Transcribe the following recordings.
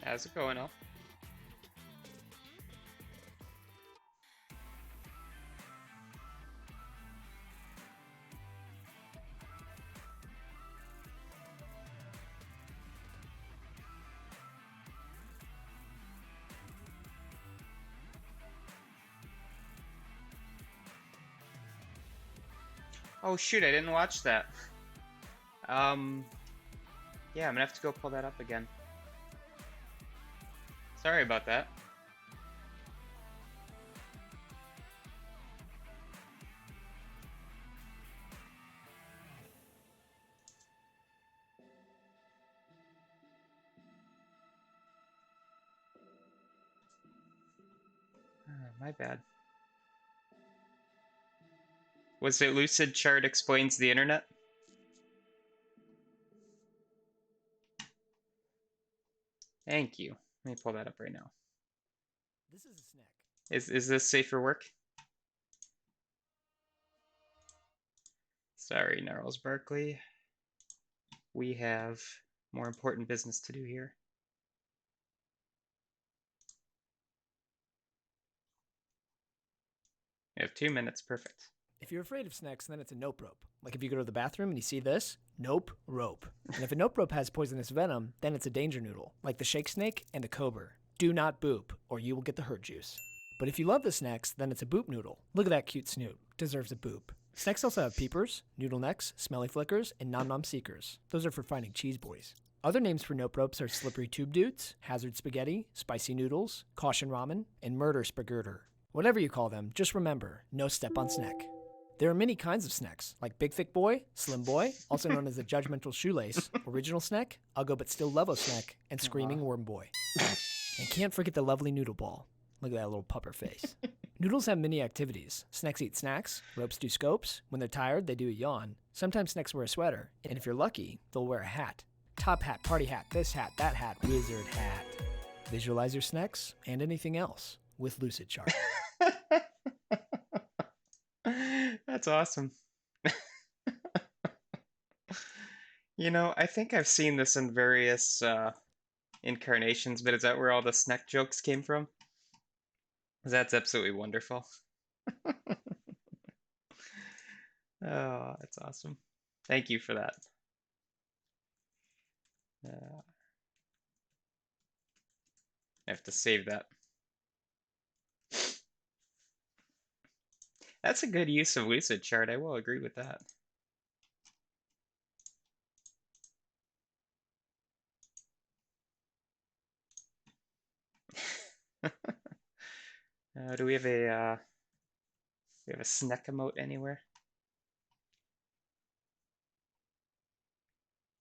How's it going, Al? Oh shoot, I didn't watch that. Um, yeah, I'm gonna have to go pull that up again. Sorry about that. My bad. Was it Lucid Chart Explains the Internet? Thank you. Let me pull that up right now. This is a snack. Is this safe for work? Sorry, Gnarls Barkley. We have more important business to do here. We have 2 minutes, perfect. If you're afraid of snakes, then it's a nope rope. Like if you go to the bathroom and you see this, nope rope. And if a nope rope has poisonous venom, then it's a danger noodle, like the shake snake and the cobra. Do not boop, or you will get the hurt juice. But if you love the snacks, then it's a boop noodle. Look at that cute snoot. Deserves a boop. Snacks also have peepers, noodle necks, smelly flickers, and nom nom seekers. Those are for finding cheese boys. Other names for nope ropes are slippery tube dudes, hazard spaghetti, spicy noodles, caution ramen, and murder spagurter. Whatever you call them, just remember, no step on snack. There are many kinds of snacks, like Big Thick Boy, Slim Boy, also known as the Judgmental Shoelace, Original Snack, Uggo But Still Levo Snack, and Screaming Worm Boy. And can't forget the lovely Noodle Ball. Look at that little pupper face. Noodles have many activities. Snacks eat snacks, ropes do scopes, when they're tired, they do a yawn. Sometimes snacks wear a sweater, and if you're lucky, they'll wear a hat. Top hat, party hat, this hat, that hat, wizard hat. Visualize your snacks and anything else with Lucid Chart. That's awesome. You know, I think I've seen this in various incarnations, but is that where all the snack jokes came from? That's absolutely wonderful. Oh, that's awesome. Thank you for that. I have to save that. That's a good use of Lucid Chart. I will agree with that. Do we have a snack emote anywhere?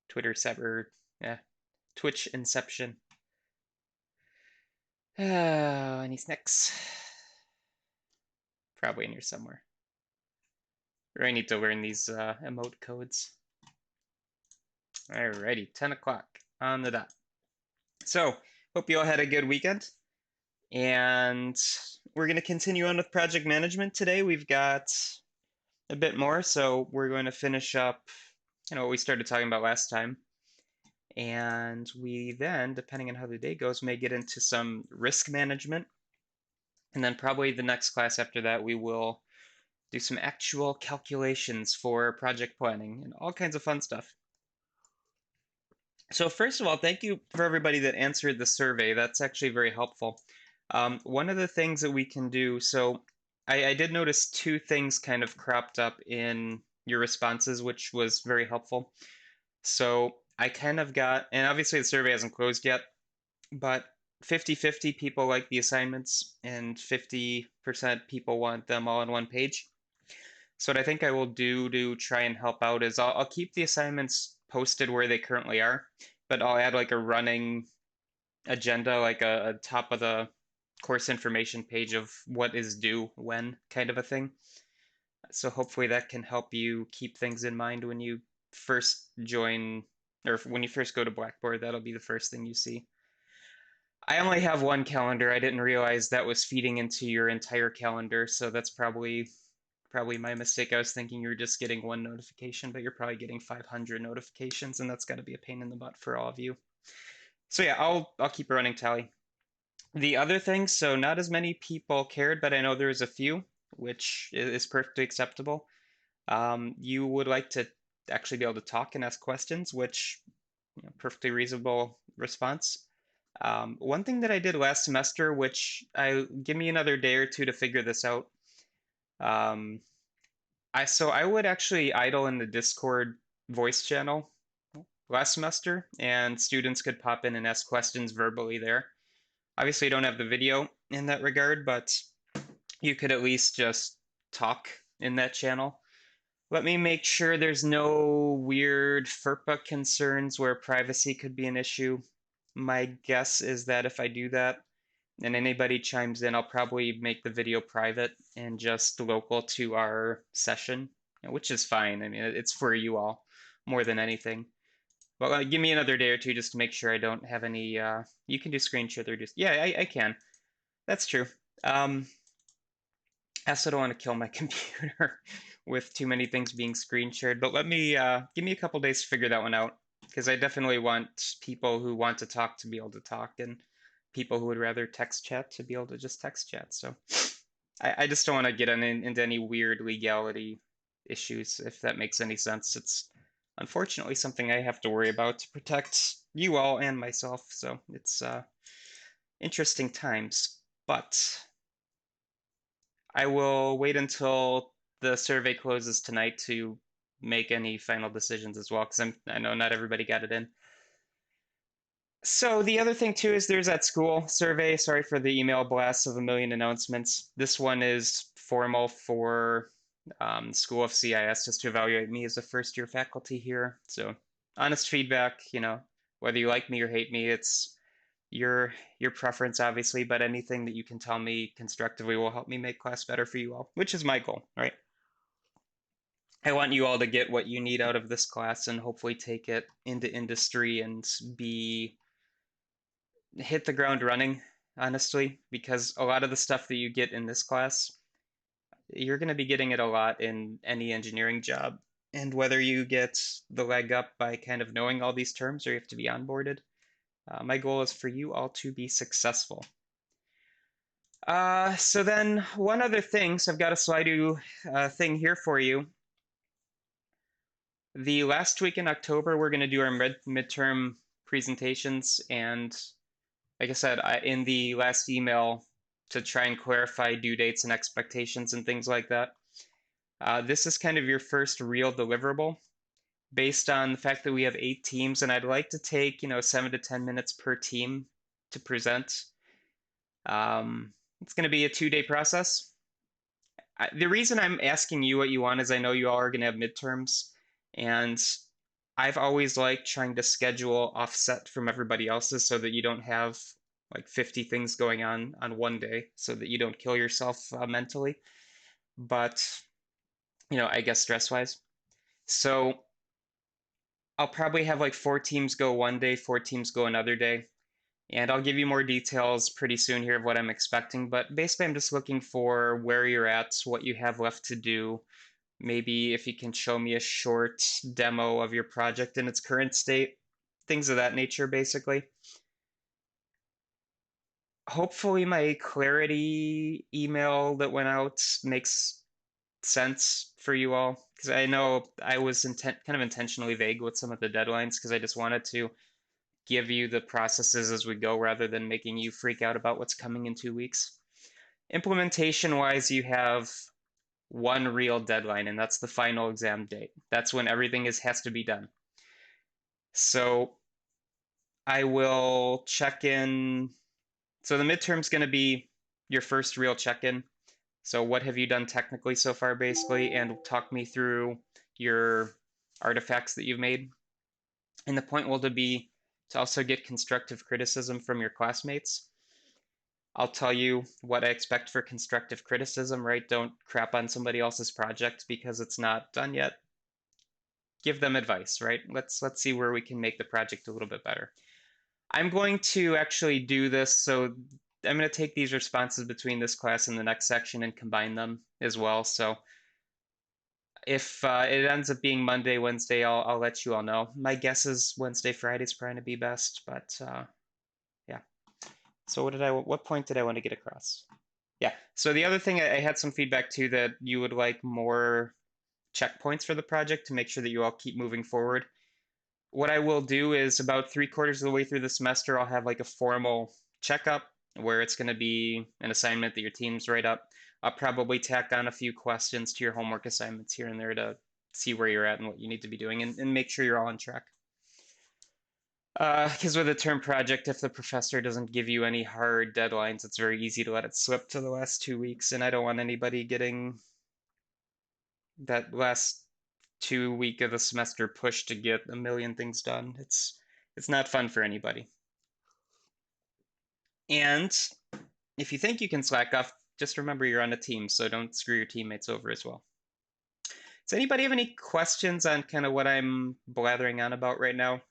Twitter or yeah, Twitch Inception. Any snacks? Probably in here somewhere. Or I need to learn these emote codes. Alrighty, 10 o'clock on the dot. So, hope you all had a good weekend. And we're going to continue on with project management today. We've got a bit more, so we're going to finish up, what we started talking about last time. And we then, depending on how the day goes, may get into some risk management. And then probably the next class after that, we will do some actual calculations for project planning and all kinds of fun stuff. So first of all, thank you for everybody that answered the survey. That's actually very helpful. One of the things that we can do, so I did notice two things kind of cropped up in your responses, which was very helpful. So I kind of got, and obviously the survey hasn't closed yet, but 50-50 people like the assignments and 50% people want them all on one page. So what I think I will do to try and help out is I'll keep the assignments posted where they currently are, but I'll add like a running agenda, like a top of the course information page of what is due when kind of a thing. So hopefully that can help you keep things in mind when you first join or when you first go to Blackboard. That'll be the first thing you see. I only have one calendar. I didn't realize that was feeding into your entire calendar, so that's probably my mistake. I was thinking you were just getting one notification, but you're probably getting 500 notifications, and that's got to be a pain in the butt for all of you. So yeah, I'll keep a running tally. The other thing, so not as many people cared, but I know there's a few, which is perfectly acceptable. You would like to actually be able to talk and ask questions, which perfectly reasonable response. One thing that I did last semester, which I give me another day or two to figure this out. Um, I would actually idle in the Discord voice channel last semester, and students could pop in and ask questions verbally there. Obviously, you don't have the video in that regard, but you could at least just talk in that channel. Let me make sure there's no weird FERPA concerns where privacy could be an issue. My guess is that if I do that and anybody chimes in, I'll probably make the video private and just local to our session, which is fine. I mean, it's for you all more than anything. Well, give me another day or two just to make sure I don't have any. You can do screen share or just. Yeah, I can. That's true. I also don't want to kill my computer with too many things being screen shared, but let me give me a couple days to figure that one out because I definitely want people who want to talk to be able to talk and people who would rather text chat to be able to just text chat. So I just don't want to get into any weird legality issues, if that makes any sense. It's unfortunately something I have to worry about to protect you all and myself. So it's interesting times, but I will wait until the survey closes tonight to make any final decisions as well, because I know not everybody got it in. So the other thing too is there's that school survey. Sorry for the email blast of a million announcements. This one is formal for School of CIS just to evaluate me as a first year faculty here. So honest feedback, whether you like me or hate me, it's your preference obviously, but anything that you can tell me constructively will help me make class better for you all, which is my goal, right? I want you all to get what you need out of this class and hopefully take it into industry and be hit the ground running, honestly, because a lot of the stuff that you get in this class, you're going to be getting it a lot in any engineering job. And whether you get the leg up by kind of knowing all these terms or you have to be onboarded, my goal is for you all to be successful. So then one other thing, so I've got a slide thing here for you. The last week in October, we're going to do our midterm presentations. And like I said, in the last email to try and clarify due dates and expectations and things like that, this is kind of your first real deliverable based on the fact that we have 8 teams. And I'd like to take, 7 to 10 minutes per team to present. It's going to be a 2-day process. The reason I'm asking you what you want is I know you all are going to have midterms, and I've always liked trying to schedule offset from everybody else's so that you don't have like 50 things going on one day, so that you don't kill yourself mentally. But, I guess stress-wise. So I'll probably have like 4 teams go one day, 4 teams go another day. And I'll give you more details pretty soon here of what I'm expecting. But basically, I'm just looking for where you're at, what you have left to do. Maybe if you can show me a short demo of your project in its current state, things of that nature, basically. Hopefully, my clarity email that went out makes sense for you all, because I know I was kind of intentionally vague with some of the deadlines because I just wanted to give you the processes as we go rather than making you freak out about what's coming in 2 weeks. Implementation wise, you have one real deadline, and that's the final exam date. That's when everything has to be done. So I will check in. So the midterm's going to be your first real check-in. So what have you done technically so far, basically, and talk me through your artifacts that you've made. And the point will be to also get constructive criticism from your classmates. I'll tell you what I expect for constructive criticism, right? Don't crap on somebody else's project because it's not done yet. Give them advice, right? Let's see where we can make the project a little bit better. I'm going to actually do this, so I'm going to take these responses between this class and the next section and combine them as well. So if it ends up being Monday, Wednesday, I'll let you all know. My guess is Wednesday, Friday is probably going to be best, but So what point did I want to get across? Yeah. So the other thing, I had some feedback too that you would like more checkpoints for the project to make sure that you all keep moving forward. What I will do is about 3/4 of the way through the semester, I'll have like a formal checkup where it's going to be an assignment that your teams write up. I'll probably tack on a few questions to your homework assignments here and there to see where you're at and what you need to be doing and make sure you're all on track. Because with a term project, if the professor doesn't give you any hard deadlines, it's very easy to let it slip to the last 2 weeks, and I don't want anybody getting that last 2 week of the semester pushed to get a million things done. It's not fun for anybody. And if you think you can slack off, just remember you're on a team, so don't screw your teammates over as well. Does anybody have any questions on kind of what I'm blathering on about right now?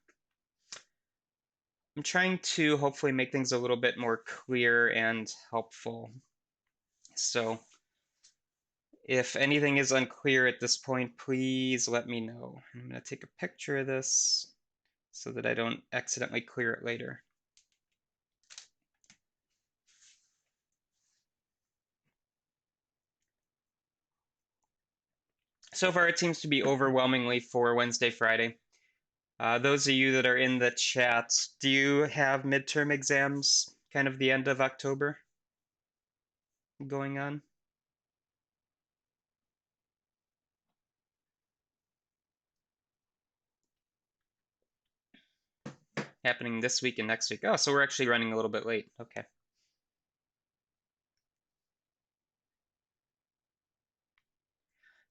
I'm trying to hopefully make things a little bit more clear and helpful. So if anything is unclear at this point, please let me know. I'm going to take a picture of this so that I don't accidentally clear it later. So far, it seems to be overwhelmingly for Wednesday, Friday. Those of you that are in the chat, do you have midterm exams kind of the end of October going on? Happening this week and next week. Oh, so we're actually running a little bit late. Okay.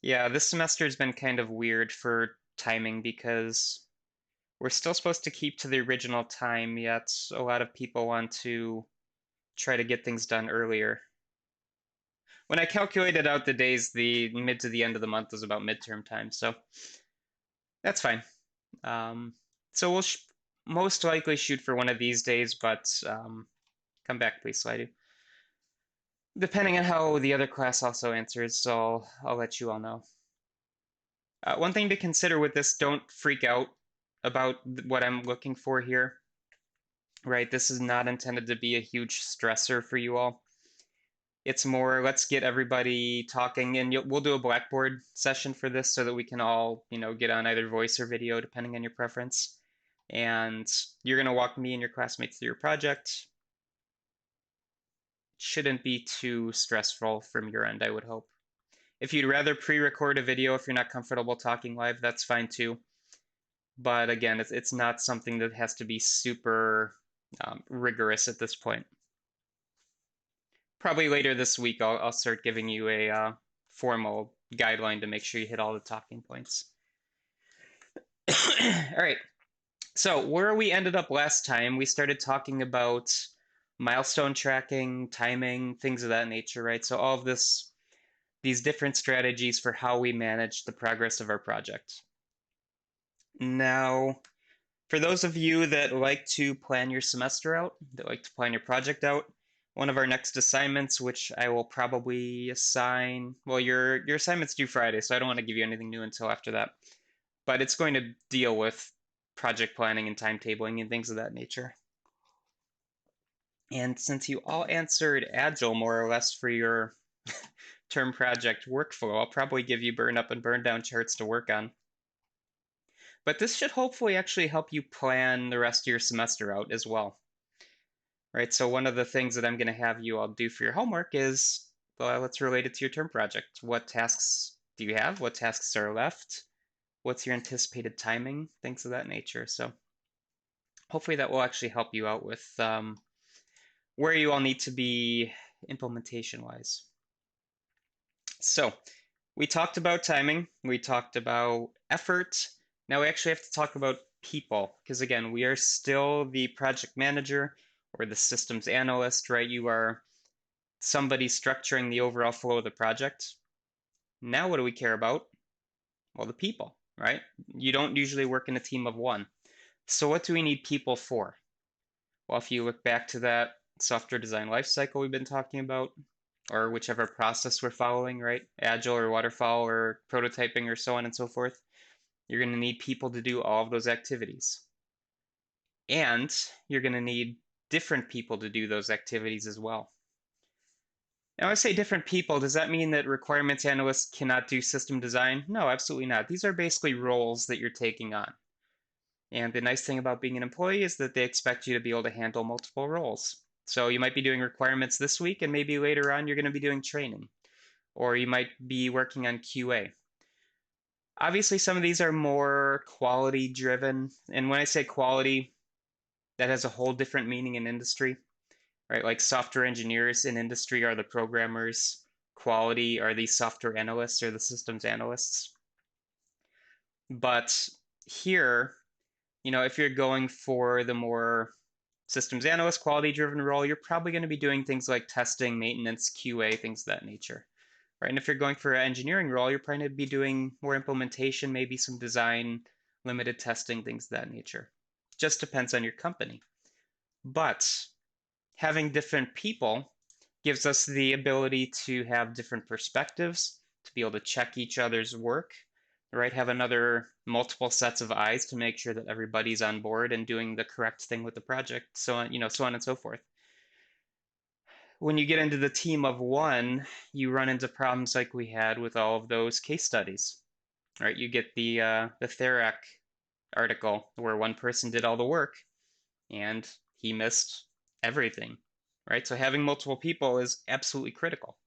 Yeah, this semester has been kind of weird for timing because we're still supposed to keep to the original time, yet a lot of people want to try to get things done earlier. When I calculated out the days, the mid to the end of the month was about midterm time, so that's fine. So we'll most likely shoot for one of these days, but come back, please, Slidey. Depending on how the other class also answers, so I'll let you all know. One thing to consider with this, don't freak out about what I'm looking for here, right? This is not intended to be a huge stressor for you all. It's more, let's get everybody talking, and we'll do a Blackboard session for this so that we can all, get on either voice or video, depending on your preference. And you're going to walk me and your classmates through your project. Shouldn't be too stressful from your end, I would hope. If you'd rather pre-record a video if you're not comfortable talking live, that's fine too. But again, it's not something that has to be super rigorous at this point. Probably later this week, I'll start giving you a formal guideline to make sure you hit all the talking points. All right. So where we ended up last time, we started talking about milestone tracking, timing, things of that nature, right? So all of these different strategies for how we manage the progress of our project. Now, for those of you that like to plan your semester out, that like to plan your project out, one of our next assignments, which I will probably assign, well, your assignment's due Friday, so I don't want to give you anything new until after that. But it's going to deal with project planning and timetabling and things of that nature. And since you all answered Agile more or less for your term project workflow, I'll probably give you burn up and burn down charts to work on. But this should hopefully actually help you plan the rest of your semester out as well. Right, so one of the things that I'm going to have you all do for your homework is, well, let's relate it to your term project. What tasks do you have? What tasks are left? What's your anticipated timing? Things of that nature. So hopefully that will actually help you out with where you all need to be implementation-wise. So we talked about timing. We talked about effort. Now we actually have to talk about people, because again, we are still the project manager or the systems analyst, right? You are somebody structuring the overall flow of the project. Now what do we care about? Well, the people, right? You don't usually work in a team of one. So what do we need people for? Well, if you look back to that software design lifecycle we've been talking about, or whichever process we're following, right? Agile or waterfall or prototyping or so on and so forth, you're going to need people to do all of those activities. And you're going to need different people to do those activities as well. Now, I say different people, does that mean that requirements analysts cannot do system design? No, absolutely not. These are basically roles that you're taking on. And the nice thing about being an employee is that they expect you to be able to handle multiple roles. So you might be doing requirements this week, and maybe later on you're going to be doing training, or you might be working on QA. Obviously, some of these are more quality driven. And when I say quality, that has a whole different meaning in industry, right? Like software engineers in industry are the programmers, quality are the software analysts or the systems analysts. But here, if you're going for the more systems analyst, quality driven role, you're probably going to be doing things like testing, maintenance, QA, things of that nature. Right? And if you're going for an engineering role, you're probably going to be doing more implementation, maybe some design, limited testing, things of that nature. Just depends on your company. But having different people gives us the ability to have different perspectives, to be able to check each other's work, right? Have another multiple sets of eyes to make sure that everybody's on board and doing the correct thing with the project, so on, so on and so forth. When you get into the team of one, you run into problems like we had with all of those case studies, right? You get the Therac article where one person did all the work and he missed everything, right? So having multiple people is absolutely critical.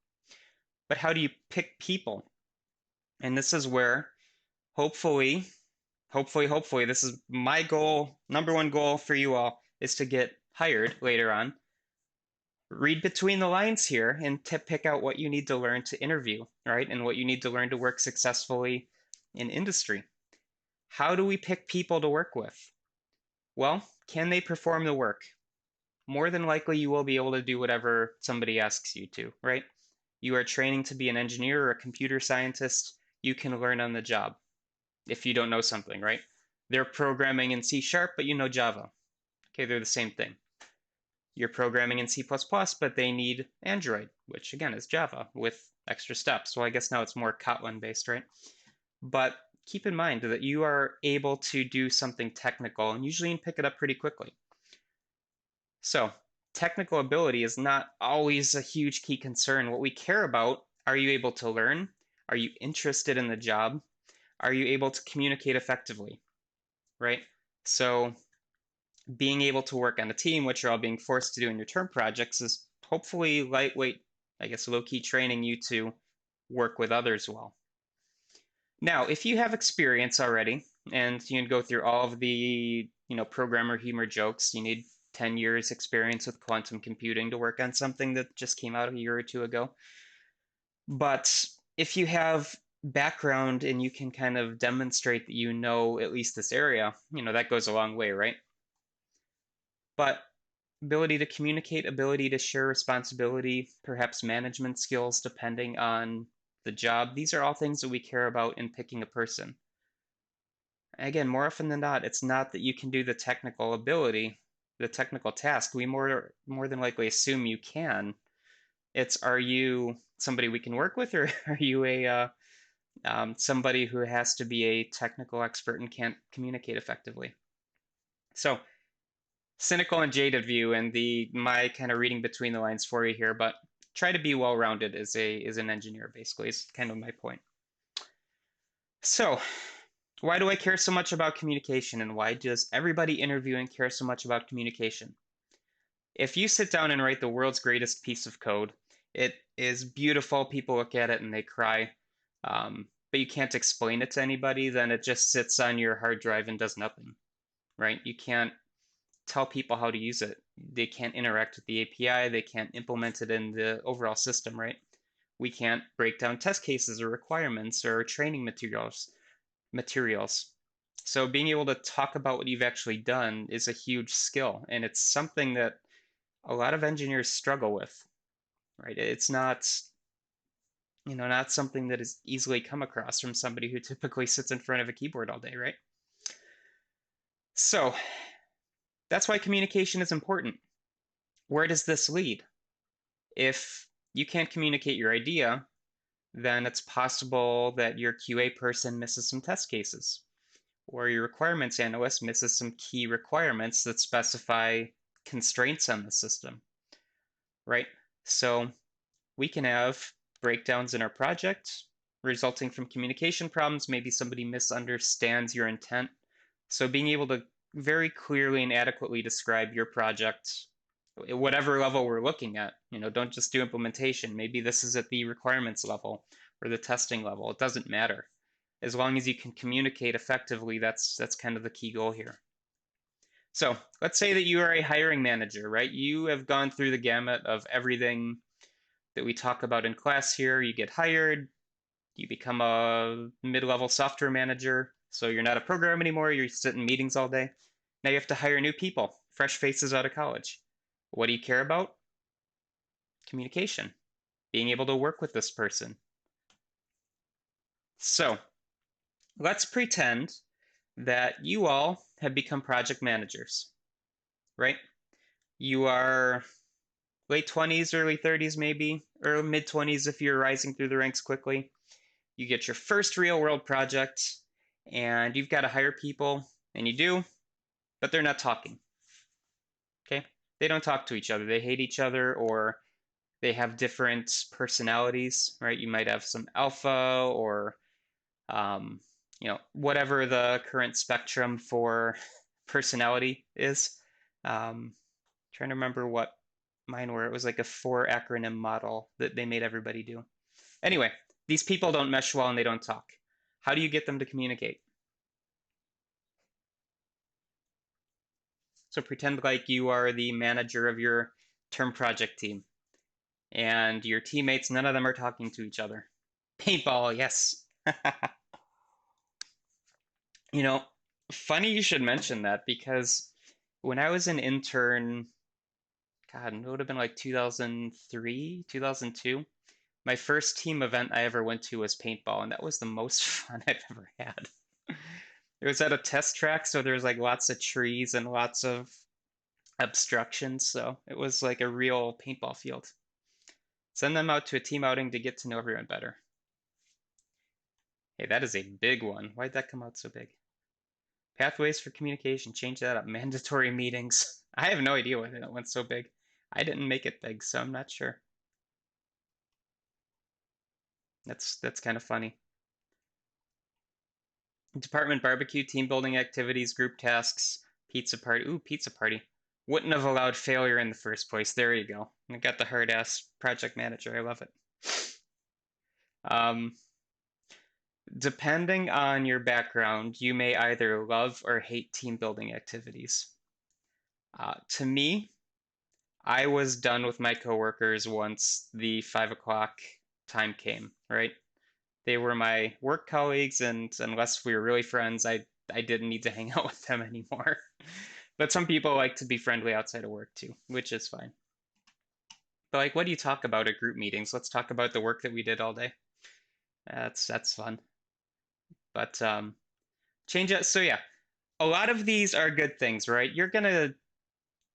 But how do you pick people? And this is where hopefully, hopefully, this is my goal, number one goal for you all is to get hired later on. Read between the lines here and to pick out what you need to learn to interview, right? And what you need to learn to work successfully in industry. How do we pick people to work with? Well, can they perform the work? More than likely you will be able to do whatever somebody asks you to, right? You are training to be an engineer or a computer scientist, you can learn on the job if you don't know something, right? They're programming in C Sharp, but you know Java. Okay, they're the same thing. You're programming in C++, but they need Android, which again is Java with extra steps. Well, I guess now it's more Kotlin based, right? But keep in mind that you are able to do something technical and usually you can pick it up pretty quickly. So technical ability is not always a huge key concern. What we care about, are you able to learn? Are you interested in the job? Are you able to communicate effectively, right? So being able to work on a team, which you're all being forced to do in your term projects, is hopefully lightweight, I guess, low-key training you to work with others well. Now, if you have experience already, and you can go through all of the, programmer humor jokes, you need 10 years experience with quantum computing to work on something that just came out a year or two ago. But if you have background and you can kind of demonstrate that you know at least this area, that goes a long way, right? But ability to communicate, ability to share responsibility, perhaps management skills depending on the job, these are all things that we care about in picking a person. Again, more often than not, it's not that you can do the technical ability, the technical task. We more than likely assume you can. It's, are you somebody we can work with, or are you a somebody who has to be a technical expert and can't communicate effectively? So cynical and jaded view, and my kind of reading between the lines for you here, but try to be well-rounded as an engineer, basically, is kind of my point. So why do I care so much about communication, and why does everybody interviewing care so much about communication? If you sit down and write the world's greatest piece of code, it is beautiful, people look at it and they cry, but you can't explain it to anybody, then it just sits on your hard drive and does nothing, right? You can't tell people how to use it. They can't interact with the API, they can't implement it in the overall system, right? We can't break down test cases or requirements or training materials. So being able to talk about what you've actually done is a huge skill, and it's something that a lot of engineers struggle with, right? It's not, not something that is easily come across from somebody who typically sits in front of a keyboard all day, right? So that's why communication is important. Where does this lead? If you can't communicate your idea, then it's possible that your QA person misses some test cases, or your requirements analyst misses some key requirements that specify constraints on the system, right? So we can have breakdowns in our project resulting from communication problems. Maybe somebody misunderstands your intent. So being able to very clearly and adequately describe your project, whatever level we're looking at, don't just do implementation. Maybe this is at the requirements level or the testing level. It doesn't matter. As long as you can communicate effectively, that's kind of the key goal here. So let's say that you are a hiring manager, right? You have gone through the gamut of everything that we talk about in class here. You get hired, you become a mid-level software manager. So you're not a programmer anymore. You're sitting in meetings all day. Now you have to hire new people, fresh faces out of college. What do you care about? Communication, being able to work with this person. So let's pretend that you all have become project managers, right? You are late 20s, early 30s, maybe, or mid 20s if you're rising through the ranks quickly. You get your first real world project, and you've got to hire people, and you do, but they're not talking. Okay? They don't talk to each other. They hate each other, or they have different personalities, right? You might have some alpha or whatever the current spectrum for personality is. Trying to remember what mine were. It was like a 4 acronym model that they made everybody do. Anyway, these people don't mesh well and they don't talk. How do you get them to communicate? So pretend like you are the manager of your term project team and your teammates, none of them are talking to each other. Paintball, yes. You know, funny you should mention that because when I was an intern, God, it would have been like 2003, 2002. My first team event I ever went to was paintball, and that was the most fun I've ever had. It was at a test track, so there was like lots of trees and lots of obstructions, so it was like a real paintball field. Send them out to a team outing to get to know everyone better. Hey, that is a big one. Why'd that come out so big? Pathways for communication, change that up. Mandatory meetings. I have no idea why that went so big. I didn't make it big, so I'm not sure. That's kind of funny. Department barbecue, team building activities, group tasks, pizza party. Ooh, pizza party. Wouldn't have allowed failure in the first place. There you go. I got the hard ass project manager. I love it. Um, Depending on your background, you may either love or hate team building activities. To me, I was done with my coworkers once the 5 o'clock time came, right? They were my work colleagues, and unless we were really friends, I didn't need to hang out with them anymore. But some people like to be friendly outside of work too, which is fine. But like, what do you talk about at group meetings? Let's talk about the work that we did all day. That's fun. But change it. So yeah, a lot of these are good things, right?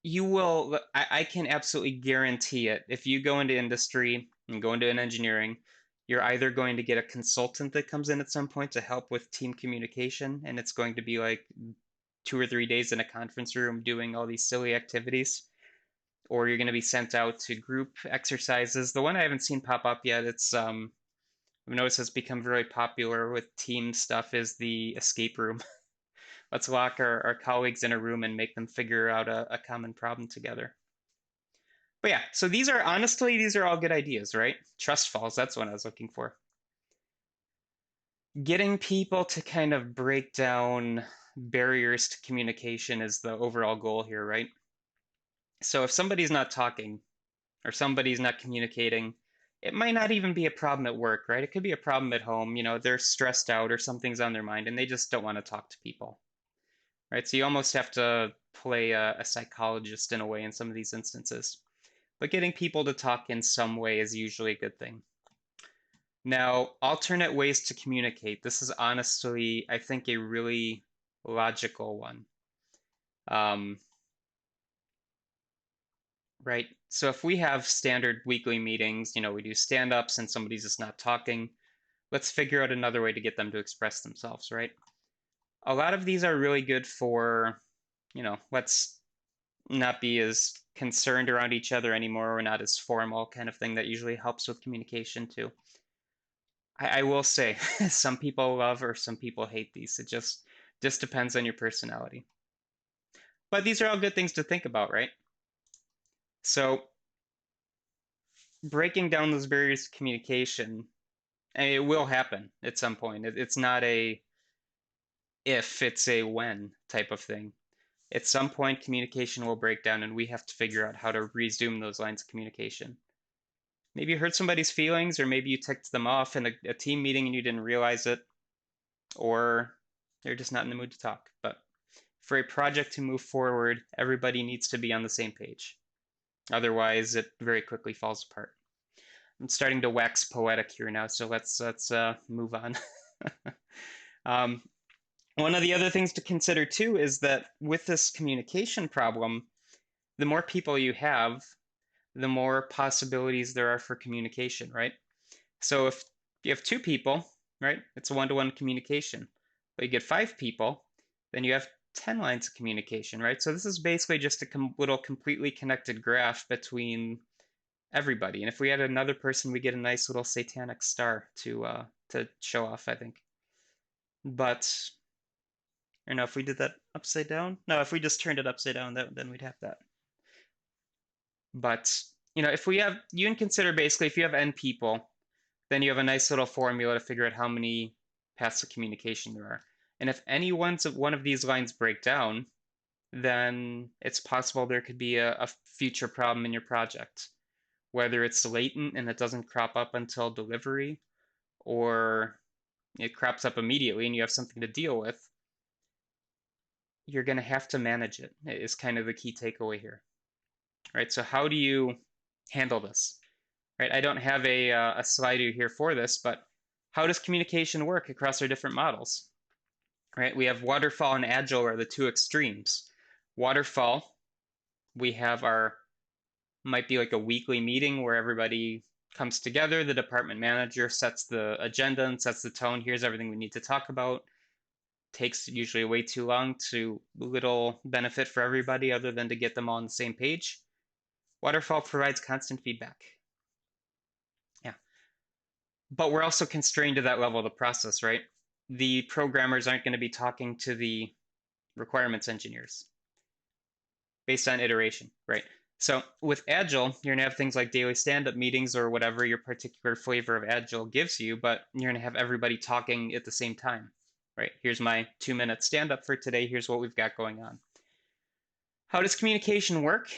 You will, I can absolutely guarantee it. If you go into industry and go into an engineering, you're either going to get a consultant that comes in at some point to help with team communication, and it's going to be like 2 or 3 days in a conference room doing all these silly activities, or you're going to be sent out to group exercises. The one I haven't seen pop up yet, I've noticed has become very popular with team stuff, is the escape room. Let's lock our colleagues in a room and make them figure out a common problem together. But yeah, so these are all good ideas, right? Trust falls, that's what I was looking for. Getting people to kind of break down barriers to communication is the overall goal here, right? So if somebody's not talking or somebody's not communicating, it might not even be a problem at work, right? It could be a problem at home. They're stressed out or something's on their mind and they just don't want to talk to people, right? So you almost have to play a psychologist in a way in some of these instances. But getting people to talk in some way is usually a good thing. Now, alternate ways to communicate. This is honestly, I think, a really logical one. Right? So if we have standard weekly meetings, we do stand-ups and somebody's just not talking, let's figure out another way to get them to express themselves, right? A lot of these are really good for, let's not be as concerned around each other anymore, or not as formal kind of thing that usually helps with communication too. I will say some people love or some people hate these. It just depends on your personality. But these are all good things to think about, right? So breaking down those barriers to communication, and it will happen at some point. It's not a if, it's a when type of thing. At some point, communication will break down, and we have to figure out how to resume those lines of communication. Maybe you hurt somebody's feelings, or maybe you ticked them off in a team meeting and you didn't realize it, or they're just not in the mood to talk. But for a project to move forward, everybody needs to be on the same page. Otherwise, it very quickly falls apart. I'm starting to wax poetic here now, so let's move on. um, One of the other things to consider too is that with this communication problem, the more people you have, the more possibilities there are for communication, right? So if you have two people, right, it's a one-to-one communication. But you get five people, then you have 10 lines of communication, right? So this is basically just a little completely connected graph between everybody. And if we had another person, we get a nice little satanic star to show off, I think. But or no, if we did that upside down, no, if we just turned it upside down, then we'd have that. But if we have, you can consider basically if you have n people, then you have a nice little formula to figure out how many paths of communication there are. And if any one of these lines break down, then it's possible there could be a future problem in your project, whether it's latent and it doesn't crop up until delivery, or it crops up immediately and you have something to deal with. You're going to have to manage it, is kind of the key takeaway here. Right? So how do you handle this? Right? I don't have a slider here for this, but how does communication work across our different models? Right? We have waterfall and agile are the two extremes. Waterfall, we have might be like a weekly meeting where everybody comes together. The department manager sets the agenda and sets the tone. Here's everything we need to talk about. Takes usually way too long, to little benefit for everybody other than to get them all on the same page. Waterfall provides constant feedback. Yeah. But we're also constrained to that level of the process, right? The programmers aren't going to be talking to the requirements engineers based on iteration, right? So with Agile, you're going to have things like daily stand-up meetings or whatever your particular flavor of Agile gives you, but you're going to have everybody talking at the same time, right? Here's my 2-minute stand-up for today. Here's what we've got going on. How does communication work?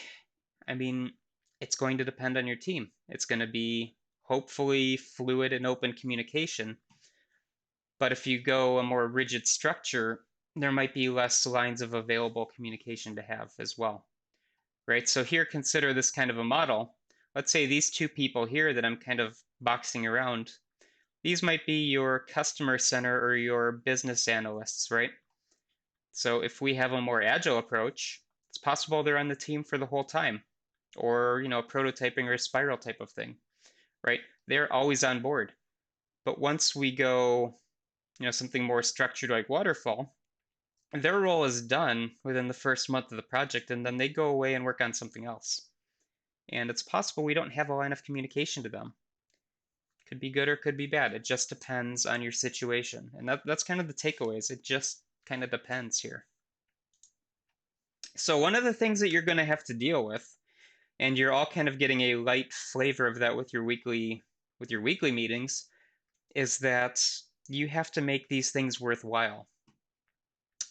I mean, it's going to depend on your team. It's going to be hopefully fluid and open communication. But if you go a more rigid structure, there might be less lines of available communication to have as well, right? So here, consider this kind of a model. Let's say these two people here that I'm kind of boxing around, these might be your customer center or your business analysts, right? So if we have a more agile approach, it's possible they're on the team for the whole time, or prototyping or a spiral type of thing, right? They're always on board. But once we go something more structured like waterfall, their role is done within the first month of the project, and then they go away and work on something else. And it's possible we don't have a line of communication to them. Could be good or could be bad. It just depends on your situation. And that's kind of the takeaways. It just kind of depends here. So one of the things that you're going to have to deal with, and you're all kind of getting a light flavor of that with your weekly meetings, is that you have to make these things worthwhile.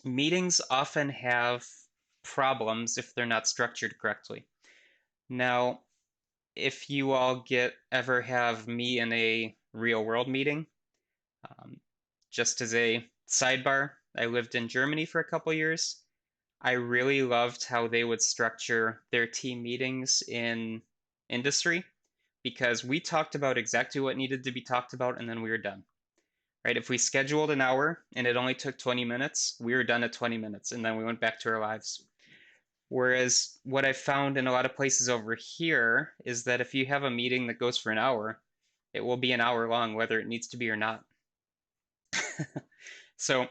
Meetings often have problems if they're not structured correctly. Now, if you all ever have me in a real world meeting, just as a sidebar, I lived in Germany for a couple years. I really loved how they would structure their team meetings in industry, because we talked about exactly what needed to be talked about and then we were done. Right? If we scheduled an hour and it only took 20 minutes, we were done at 20 minutes and then we went back to our lives. Whereas what I found in a lot of places over here is that if you have a meeting that goes for an hour, it will be an hour long, whether it needs to be or not. So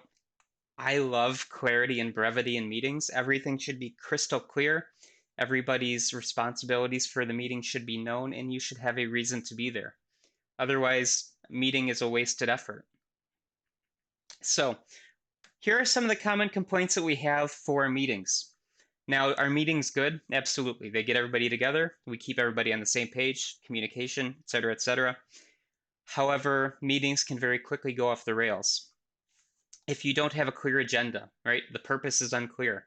I love clarity and brevity in meetings. Everything should be crystal clear. Everybody's responsibilities for the meeting should be known, and you should have a reason to be there. Otherwise, meeting is a wasted effort. So here are some of the common complaints that we have for meetings. Now, are meetings good? Absolutely. They get everybody together. We keep everybody on the same page, communication, et cetera, et cetera. However, meetings can very quickly go off the rails. If you don't have a clear agenda, right? The purpose is unclear.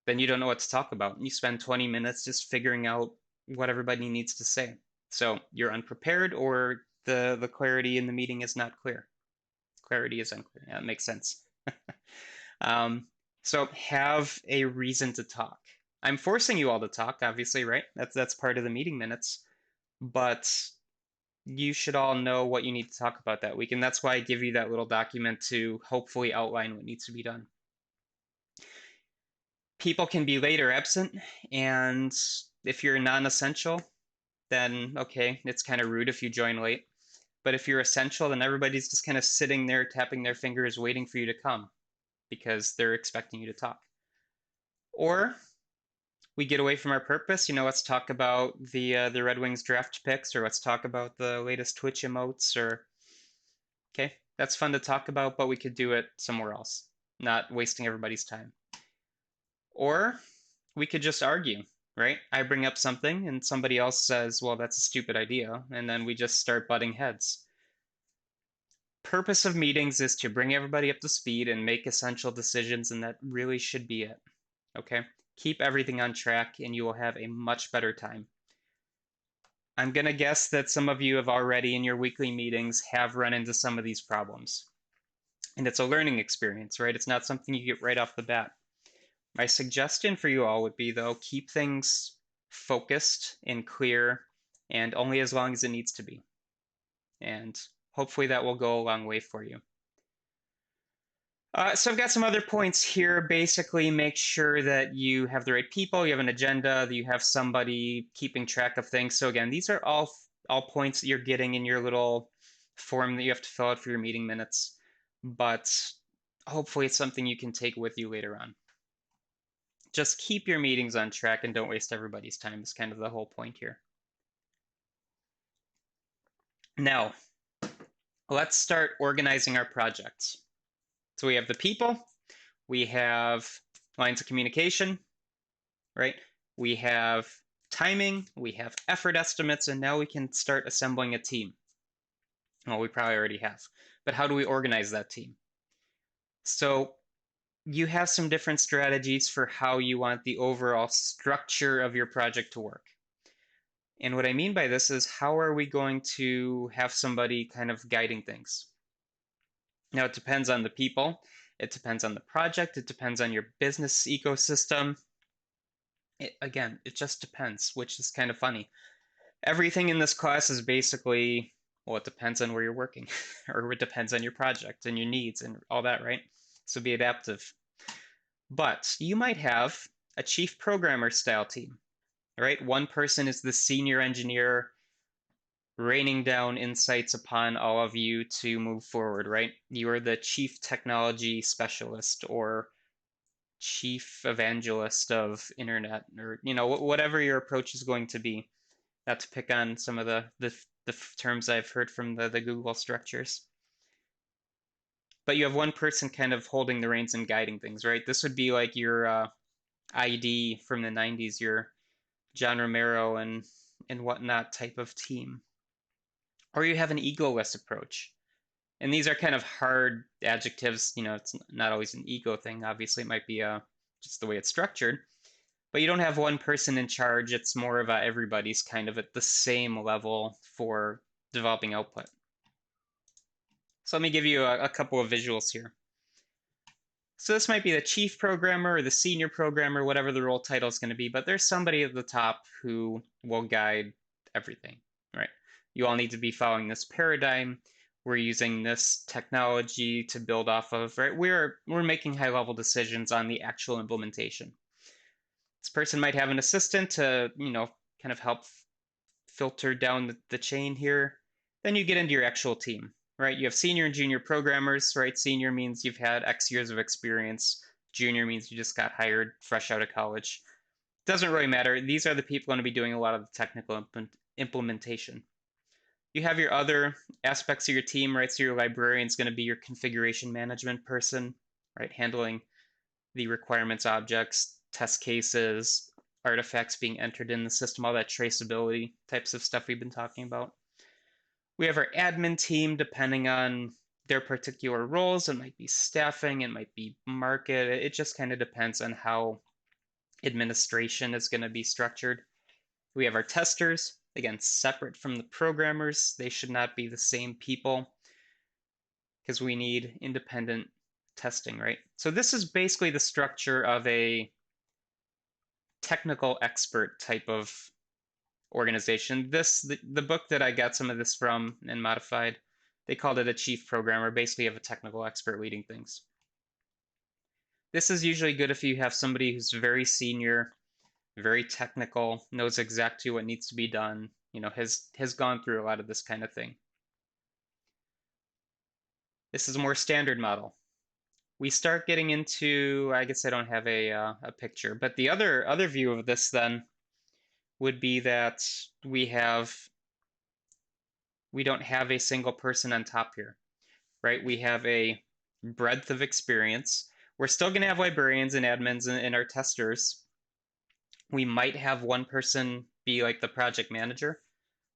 Then you don't know what to talk about. You spend 20 minutes just figuring out what everybody needs to say. So you're unprepared, or the clarity in the meeting is not clear. Clarity is unclear. Yeah, that makes sense. So have a reason to talk. I'm forcing you all to talk, obviously, right? That's part of the meeting minutes. But you should all know what you need to talk about that week. And that's why I give you that little document to hopefully outline what needs to be done. People can be late or absent, and if you're non-essential, then okay, it's kind of rude if you join late. But if you're essential, then everybody's just kind of sitting there tapping their fingers waiting for you to come because they're expecting you to talk. Or we get away from our purpose. Let's talk about the Red Wings draft picks, or let's talk about the latest Twitch emotes, or okay, that's fun to talk about, but we could do it somewhere else, not wasting everybody's time. Or we could just argue, right? I bring up something and somebody else says, well, that's a stupid idea, and then we just start butting heads. Purpose of meetings is to bring everybody up to speed and make essential decisions, and that really should be it. Okay? Keep everything on track and you will have a much better time. I'm going to guess that some of you have already in your weekly meetings have run into some of these problems. And it's a learning experience, right? It's not something you get right off the bat. My suggestion for you all would be, though, keep things focused and clear and only as long as it needs to be. And hopefully that will go a long way for you. So I've got some other points here. Basically, make sure that you have the right people, you have an agenda, that you have somebody keeping track of things. So again, these are all points that you're getting in your little form that you have to fill out for your meeting minutes. But hopefully it's something you can take with you later on. Just keep your meetings on track and don't waste everybody's time is kind of the whole point here. Now, let's start organizing our projects. So we have the people, we have lines of communication, right? We have timing, we have effort estimates, and now we can start assembling a team. Well, we probably already have, but how do we organize that team? So you have some different strategies for how you want the overall structure of your project to work. And what I mean by this is, how are we going to have somebody kind of guiding things? Now, it depends on the people, it depends on the project, it depends on your business ecosystem. Again, it just depends, which is kind of funny. Everything in this class is basically, well, it depends on where you're working, or it depends on your project and your needs and all that, right? So be adaptive. But you might have a chief programmer style team, right? One person is the senior engineer raining down insights upon all of you to move forward, right? You are the chief technology specialist or chief evangelist of internet, or whatever your approach is going to be. Not to pick on some of the terms I've heard from the Google structures. But you have one person kind of holding the reins and guiding things, right? This would be like your ID from the 90s, your John Romero and whatnot type of team. Or you have an egoless approach. And these are kind of hard adjectives. It's not always an ego thing. Obviously, it might be just the way it's structured. But you don't have one person in charge. It's more of everybody's kind of at the same level for developing output. So let me give you a couple of visuals here. So this might be the chief programmer or the senior programmer, whatever the role title is going to be, but there's somebody at the top who will guide everything, right? You all need to be following this paradigm. We're using this technology to build off of, right? We're making high-level decisions on the actual implementation. This person might have an assistant to, kind of help filter down the chain here. Then you get into your actual team, right? You have senior and junior programmers, right? Senior means you've had X years of experience. Junior means you just got hired fresh out of college. Doesn't really matter. These are the people going to be doing a lot of the technical implementation. You have your other aspects of your team, right? So your librarian is going to be your configuration management person, right? Handling the requirements objects, test cases, artifacts being entered in the system, all that traceability types of stuff we've been talking about. We have our admin team, depending on their particular roles. It might be staffing, it might be market. It just kind of depends on how administration is going to be structured. We have our testers, again, separate from the programmers. They should not be the same people because we need independent testing, right? So this is basically the structure of a technical expert type of organization. The book that I got some of this from and modified, they called it a chief programmer. Basically, you have a technical expert leading things. This is usually good if you have somebody who's very senior, very technical, knows exactly what needs to be done, has gone through a lot of this kind of thing. This is a more standard model. We start getting into, I guess I don't have a picture, but the other view of this then would be that we don't have a single person on top here, right? We have a breadth of experience. We're still going to have librarians and admins and our testers. We might have one person be like the project manager,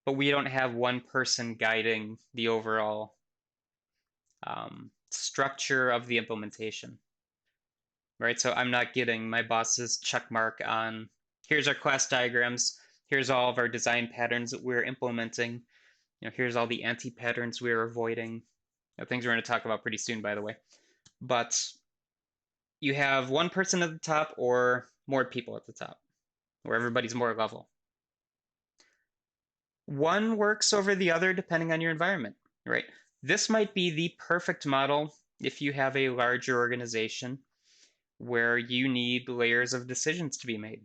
but we don't have one person guiding the overall structure of the implementation, right? So I'm not getting my boss's check mark on here's our class diagrams, here's all of our design patterns that we're implementing, here's all the anti-patterns we're avoiding, things we're going to talk about pretty soon, by the way. But you have one person at the top or more people at the top, where everybody's more level. One works over the other depending on your environment, right? This might be the perfect model if you have a larger organization where you need layers of decisions to be made.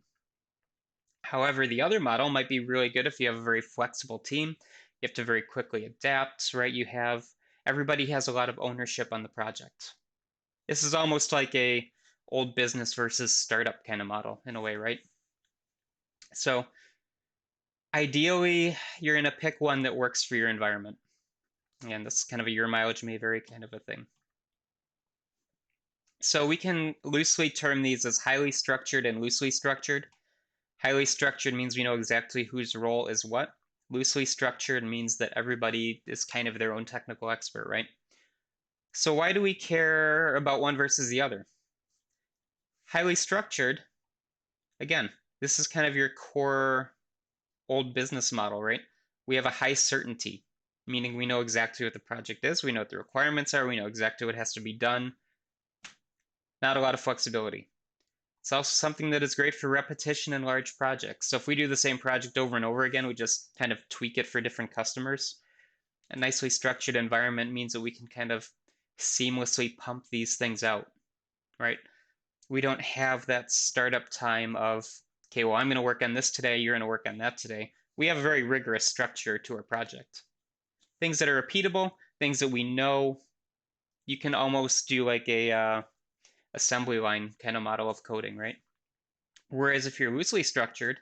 However, the other model might be really good if you have a very flexible team. You have to very quickly adapt, right? Everybody has a lot of ownership on the project. This is almost like a old business versus startup kind of model in a way, right? So ideally, you're going to pick one that works for your environment. And this is kind of a your mileage may vary kind of a thing. So we can loosely term these as highly structured and loosely structured. Highly structured means we know exactly whose role is what. Loosely structured means that everybody is kind of their own technical expert, right? So why do we care about one versus the other? Highly structured, again, this is kind of your core old business model, right? We have a high certainty, meaning we know exactly what the project is, we know what the requirements are, we know exactly what has to be done. Not a lot of flexibility. It's also something that is great for repetition in large projects. So if we do the same project over and over again, we just kind of tweak it for different customers. A nicely structured environment means that we can kind of seamlessly pump these things out, right? We don't have that startup time of, okay, well, I'm going to work on this today, you're going to work on that today. We have a very rigorous structure to our project. Things that are repeatable, things that we know, you can almost do like a assembly line kind of model of coding, right? Whereas if you're loosely structured,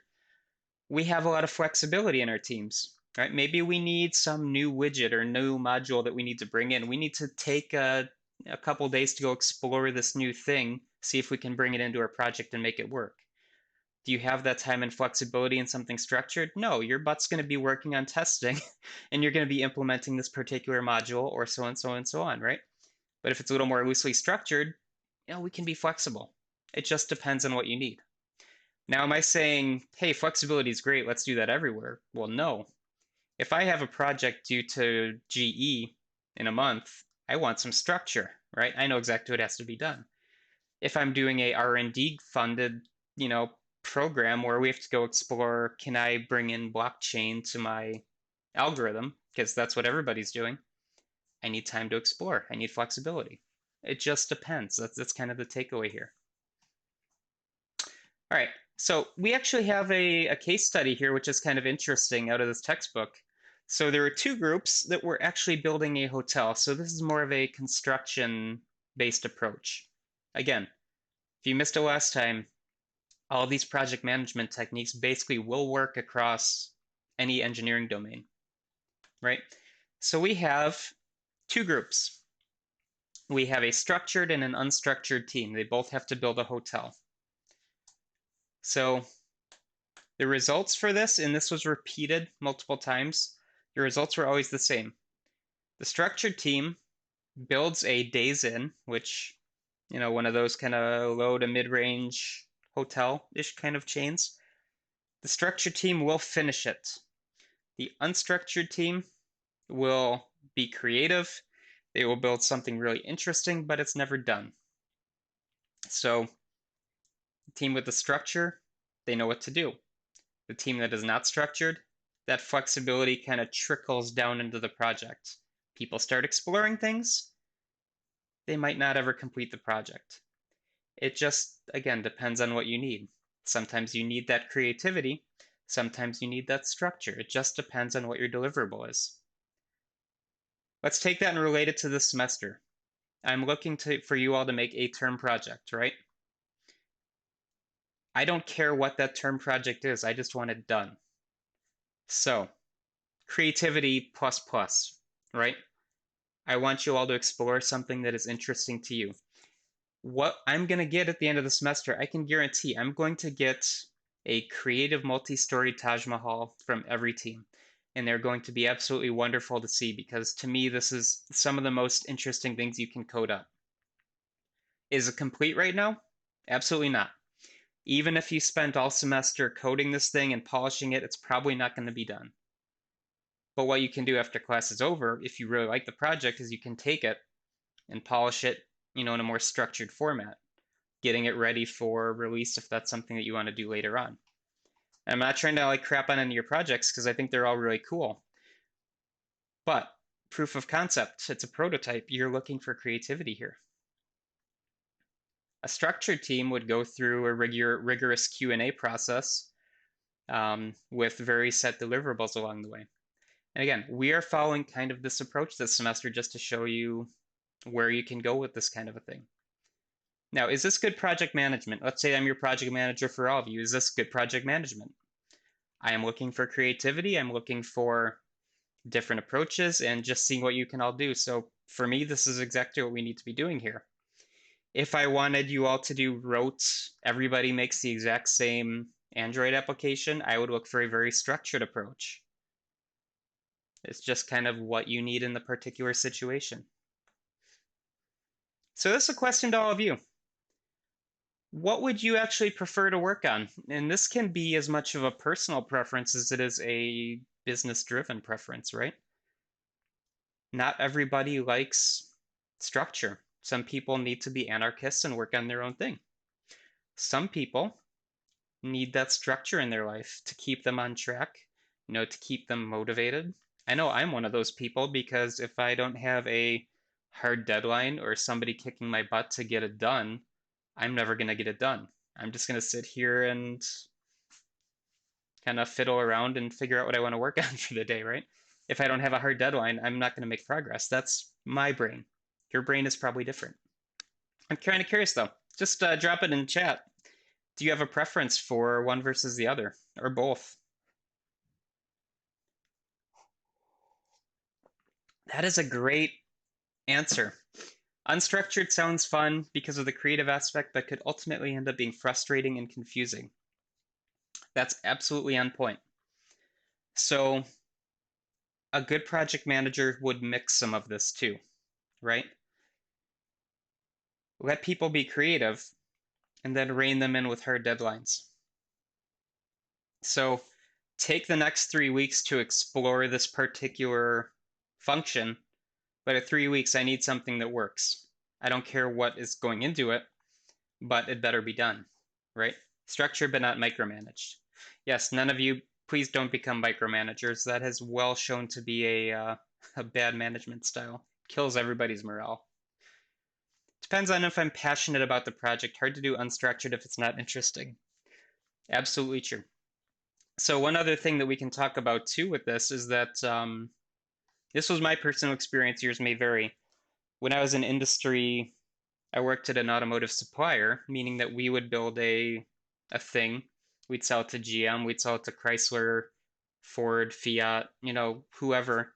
we have a lot of flexibility in our teams, right? Maybe we need some new widget or new module that we need to bring in. We need to take a couple days to go explore this new thing, see if we can bring it into our project and make it work. Do you have that time and flexibility in something structured? No, your butt's going to be working on testing and you're going to be implementing this particular module or so and so and so on, right? But if it's a little more loosely structured, we can be flexible. It just depends on what you need. Now, am I saying, hey, flexibility is great, let's do that everywhere? Well, no. If I have a project due to GE in a month, I want some structure, right? I know exactly what has to be done. If I'm doing a R&D funded, program where we have to go explore, can I bring in blockchain to my algorithm? Because that's what everybody's doing. I need time to explore. I need flexibility. It just depends. That's kind of the takeaway here. All right, so we actually have a case study here, which is kind of interesting out of this textbook. So there were two groups that were actually building a hotel. So this is more of a construction-based approach. Again, if you missed it last time, All these project management techniques basically will work across any engineering domain, right? So we have two groups. We have a structured and an unstructured team. They both have to build a hotel. So the results for this, and this was repeated multiple times, the results were always the same. The structured team builds a Days Inn, which, one of those kind of low to mid-range hotel-ish kind of chains. The structured team will finish it. The unstructured team will be creative. They will build something really interesting, but it's never done. So, the team with the structure, they know what to do. The team that is not structured, that flexibility kind of trickles down into the project. People start exploring things, they might not ever complete the project. It just, again, depends on what you need. Sometimes you need that creativity, sometimes you need that structure. It just depends on what your deliverable is. Let's take that and relate it to this semester. I'm looking for you all to make a term project, right? I don't care what that term project is, I just want it done. So, creativity plus plus, right? I want you all to explore something that is interesting to you. What I'm going to get at the end of the semester, I can guarantee I'm going to get a creative multi-story Taj Mahal from every team. And they're going to be absolutely wonderful to see because to me, this is some of the most interesting things you can code up. Is it complete right now? Absolutely not. Even if you spent all semester coding this thing and polishing it, it's probably not going to be done. But what you can do after class is over, if you really like the project, is you can take it and polish it, in a more structured format, getting it ready for release if that's something that you want to do later on. I'm not trying to like crap on any of your projects because I think they're all really cool. But proof of concept, it's a prototype. You're looking for creativity here. A structured team would go through a rigorous Q&A process with very set deliverables along the way. And again, we are following kind of this approach this semester just to show you where you can go with this kind of a thing. Now, is this good project management? Let's say I'm your project manager for all of you. Is this good project management? I am looking for creativity. I'm looking for different approaches and just seeing what you can all do. So for me, this is exactly what we need to be doing here. If I wanted you all to do rote, everybody makes the exact same Android application, I would look for a very structured approach. It's just kind of what you need in the particular situation. So this is a question to all of you. What would you actually prefer to work on? And this can be as much of a personal preference as it is a business-driven preference, right? Not everybody likes structure. Some people need to be anarchists and work on their own thing. Some people need that structure in their life to keep them on track, to keep them motivated. I know I'm one of those people because if I don't have a hard deadline or somebody kicking my butt to get it done, I'm never going to get it done. I'm just going to sit here and kind of fiddle around and figure out what I want to work on for the day, right? If I don't have a hard deadline, I'm not going to make progress. That's my brain. Your brain is probably different. I'm kind of curious though. Just drop it in chat. Do you have a preference for one versus the other or both? That is a great answer. Unstructured sounds fun because of the creative aspect, but could ultimately end up being frustrating and confusing. That's absolutely on point. So a good project manager would mix some of this too, right? Let people be creative and then rein them in with hard deadlines. So take the next 3 weeks to explore this particular function, but at 3 weeks, I need something that works. I don't care what is going into it, but it better be done, right? Structured but not micromanaged. Yes, none of you, please don't become micromanagers. That has well shown to be a bad management style. Kills everybody's morale. Depends on if I'm passionate about the project. Hard to do unstructured if it's not interesting. Absolutely true. So one other thing that we can talk about too with this is that this was my personal experience. Yours may vary. When I was in industry, I worked at an automotive supplier, meaning that we would build a a thing. We'd sell it to GM, we'd sell it to Chrysler, Ford, Fiat, whoever.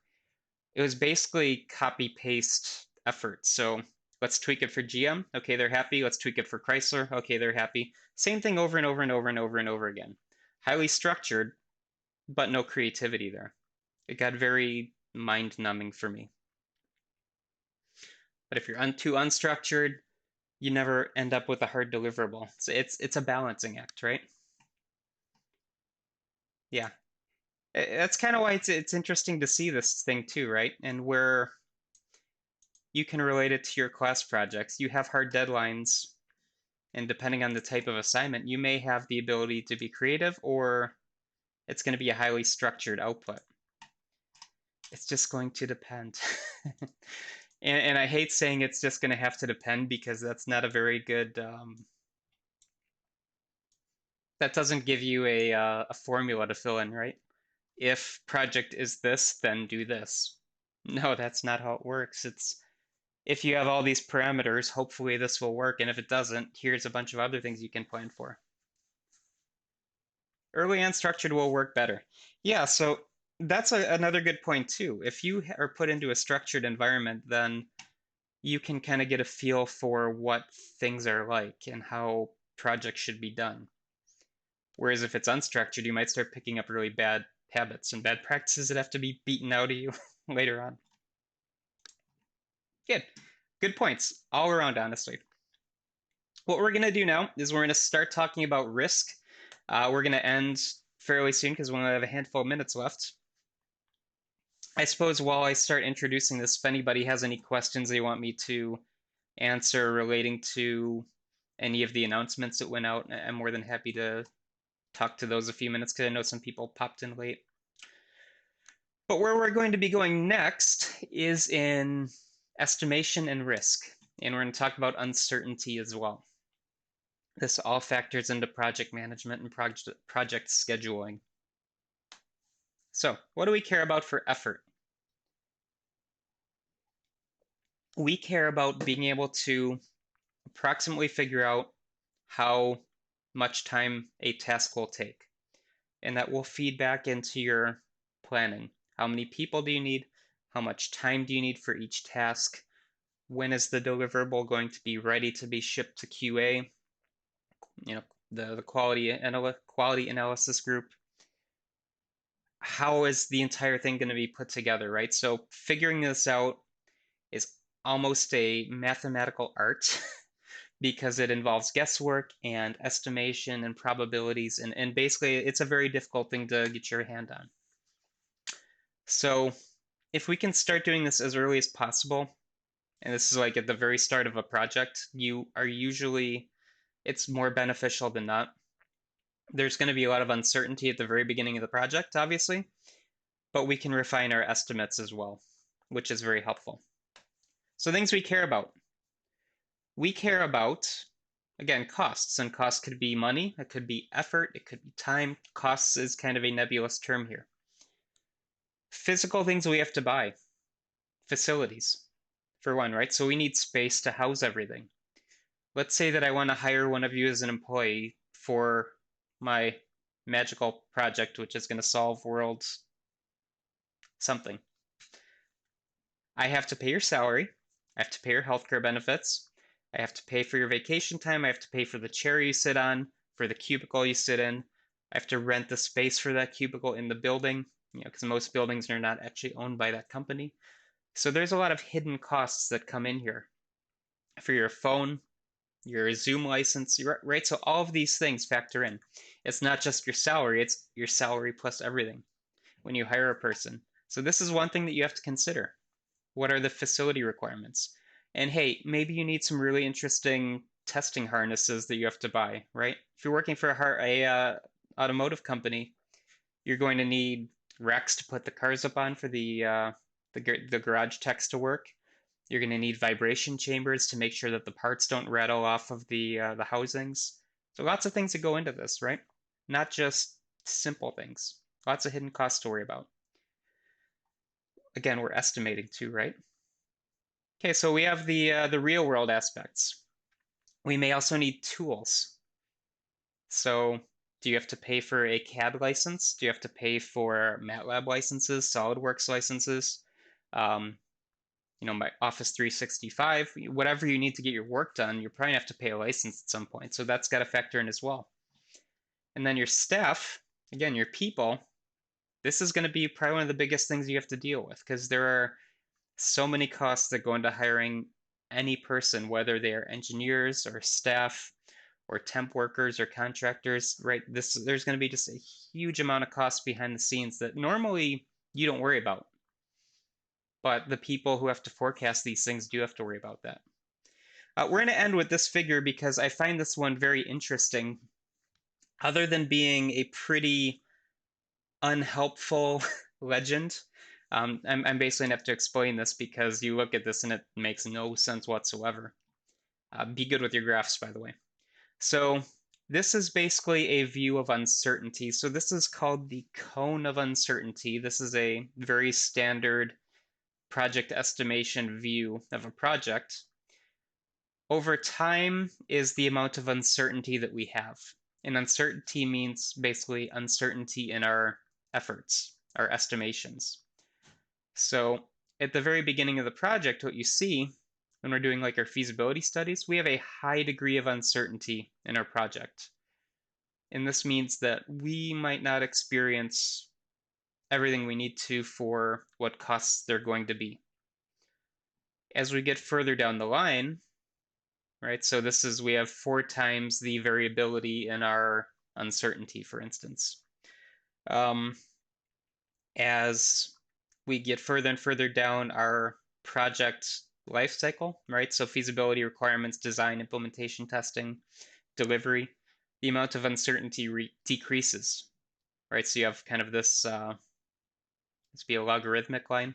It was basically copy paste effort. So let's tweak it for GM. Okay, they're happy. Let's tweak it for Chrysler. Okay, they're happy. Same thing over and over and over and over and over again. Highly structured, but no creativity there. It got very mind numbing for me. But if you're too unstructured, you never end up with a hard deliverable. So it's a balancing act, right? Yeah. That's kind of why it's interesting to see this thing too, right? And where you can relate it to your class projects. You have hard deadlines, and depending on the type of assignment, you may have the ability to be creative, or it's going to be a highly structured output. It's just going to depend. And I hate saying it's just going to have to depend because that's not a very good, that doesn't give you a formula to fill in, right? If project is this, then do this. No, that's not how it works. It's if you have all these parameters, hopefully this will work. And if it doesn't, here's a bunch of other things you can plan for. Early and structured will work better. Yeah, so that's another good point too. If you are put into a structured environment, then you can kind of get a feel for what things are like and how projects should be done. Whereas if it's unstructured, you might start picking up really bad habits and bad practices that have to be beaten out of you later on. Good. Good points all around, honestly. What we're going to do now is we're going to start talking about risk. We're going to end fairly soon because we only have a handful of minutes left. I suppose while I start introducing this, if anybody has any questions they want me to answer relating to any of the announcements that went out, I'm more than happy to talk to those a few minutes because I know some people popped in late. But where we're going to be going next is in estimation and risk. And we're going to talk about uncertainty as well. This all factors into project management and project scheduling. So, what do we care about for effort? We care about being able to approximately figure out how much time a task will take. And that will feed back into your planning. How many people do you need? How much time do you need for each task? When is the deliverable going to be ready to be shipped to QA? The quality analysis group. How is the entire thing going to be put together, right? So figuring this out is almost a mathematical art because it involves guesswork and estimation and probabilities, and basically it's a very difficult thing to get your hand on. So if we can start doing this as early as possible, and this is like at the very start of a project, it's more beneficial than not. There's going to be a lot of uncertainty at the very beginning of the project, obviously, but we can refine our estimates as well, which is very helpful. So things we care about. We care about, again, costs, and costs could be money, it could be effort, it could be time. Costs is kind of a nebulous term here. Physical things we have to buy, facilities, for one, right? So we need space to house everything. Let's say that I want to hire one of you as an employee for my magical project, which is going to solve world something. I have to pay your salary. I have to pay your healthcare benefits. I have to pay for your vacation time. I have to pay for the chair you sit on, for the cubicle you sit in. I have to rent the space for that cubicle in the building, because most buildings are not actually owned by that company. So there's a lot of hidden costs that come in here for your phone, your Zoom license, right? So all of these things factor in. It's not just your salary, it's your salary plus everything when you hire a person. So this is one thing that you have to consider. What are the facility requirements? And hey, maybe you need some really interesting testing harnesses that you have to buy, right? If you're working for a automotive company, you're going to need racks to put the cars up on for the garage techs to work. You're going to need vibration chambers to make sure that the parts don't rattle off of the housings. So lots of things that go into this, right? Not just simple things. Lots of hidden costs to worry about. Again, we're estimating too, right? Okay, so we have the real world aspects. We may also need tools. So do you have to pay for a CAD license? Do you have to pay for MATLAB licenses, SolidWorks licenses? Um, my Office 365, whatever you need to get your work done, you're probably gonna have to pay a license at some point. So that's got to factor in as well. And then your staff, again, your people, this is going to be probably one of the biggest things you have to deal with because there are so many costs that go into hiring any person, whether they are engineers or staff or temp workers or contractors, right? There's going to be just a huge amount of costs behind the scenes that normally you don't worry about. But the people who have to forecast these things do have to worry about that. We're going to end with this figure because I find this one very interesting. Other than being a pretty unhelpful legend, I'm basically going to have to explain this because you look at this and it makes no sense whatsoever. Be good with your graphs, by the way. So this is basically a view of uncertainty. So this is called the cone of uncertainty. This is a very standard project estimation view of a project. Over time is the amount of uncertainty that we have. And uncertainty means basically uncertainty in our efforts, our estimations. So at the very beginning of the project, what you see when we're doing like our feasibility studies, we have a high degree of uncertainty in our project. And this means that we might not experience everything we need to for what costs they're going to be. As we get further down the line, right, so we have 4 times the variability in our uncertainty, for instance. As we get further and further down our project life cycle, right, so feasibility requirements, design, implementation, testing, delivery, the amount of uncertainty decreases, right? So you have kind of this be a logarithmic line.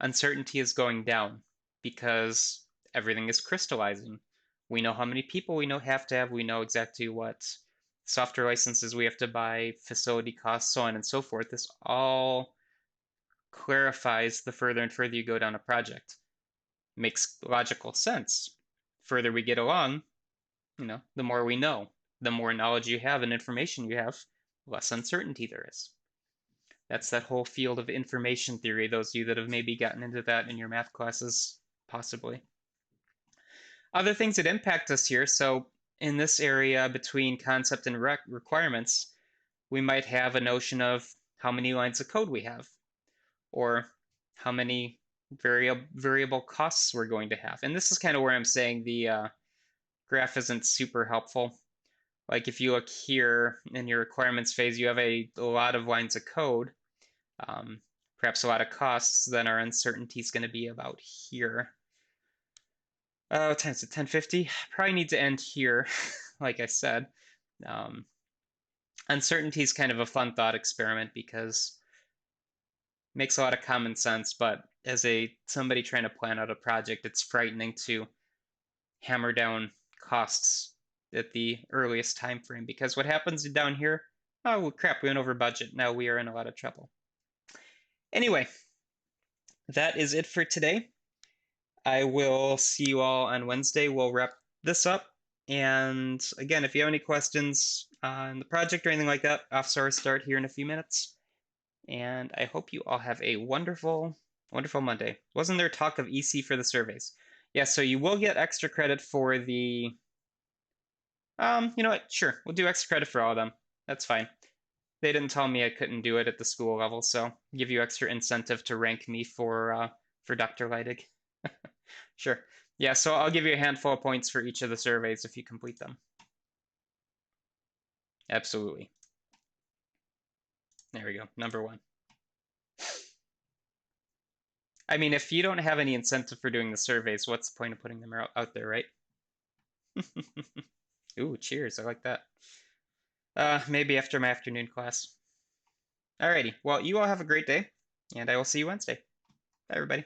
Uncertainty is going down because everything is crystallizing. We know how many people we have to have. We know exactly what software licenses we have to buy, facility costs, so on and so forth. This all clarifies the further and further you go down a project. Makes logical sense. Further we get along, the more we know, the more knowledge you have and information you have, less uncertainty there is. That's that whole field of information theory, those of you that have maybe gotten into that in your math classes, possibly. Other things that impact us here, so in this area between concept and requirements, we might have a notion of how many lines of code we have, or how many variable costs we're going to have. And this is kind of where I'm saying the graph isn't super helpful. Like if you look here in your requirements phase, you have a lot of lines of code, perhaps a lot of costs, then our uncertainty is going to be about here. What time is it? 10:50? Probably need to end here, like I said. Uncertainty is kind of a fun thought experiment because it makes a lot of common sense, but as somebody trying to plan out a project, it's frightening to hammer down costs at the earliest time frame because what happens down here? Oh, well, crap, we went over budget. Now we are in a lot of trouble. Anyway, that is it for today. I will see you all on Wednesday. We'll wrap this up. And again, if you have any questions on the project or anything like that, office hours start here in a few minutes. And I hope you all have a wonderful, wonderful Monday. Wasn't there talk of EC for the surveys? Yeah, so you will get extra credit for the... you know what? Sure, we'll do extra credit for all of them. That's fine. They didn't tell me I couldn't do it at the school level, so give you extra incentive to rank me for Dr. Leidig. Sure. Yeah, so I'll give you a handful of points for each of the surveys if you complete them. Absolutely. There we go, number 1. I mean, if you don't have any incentive for doing the surveys, what's the point of putting them out there, right? Ooh, cheers, I like that. Maybe after my afternoon class. Alrighty, well, you all have a great day, and I will see you Wednesday. Bye, everybody.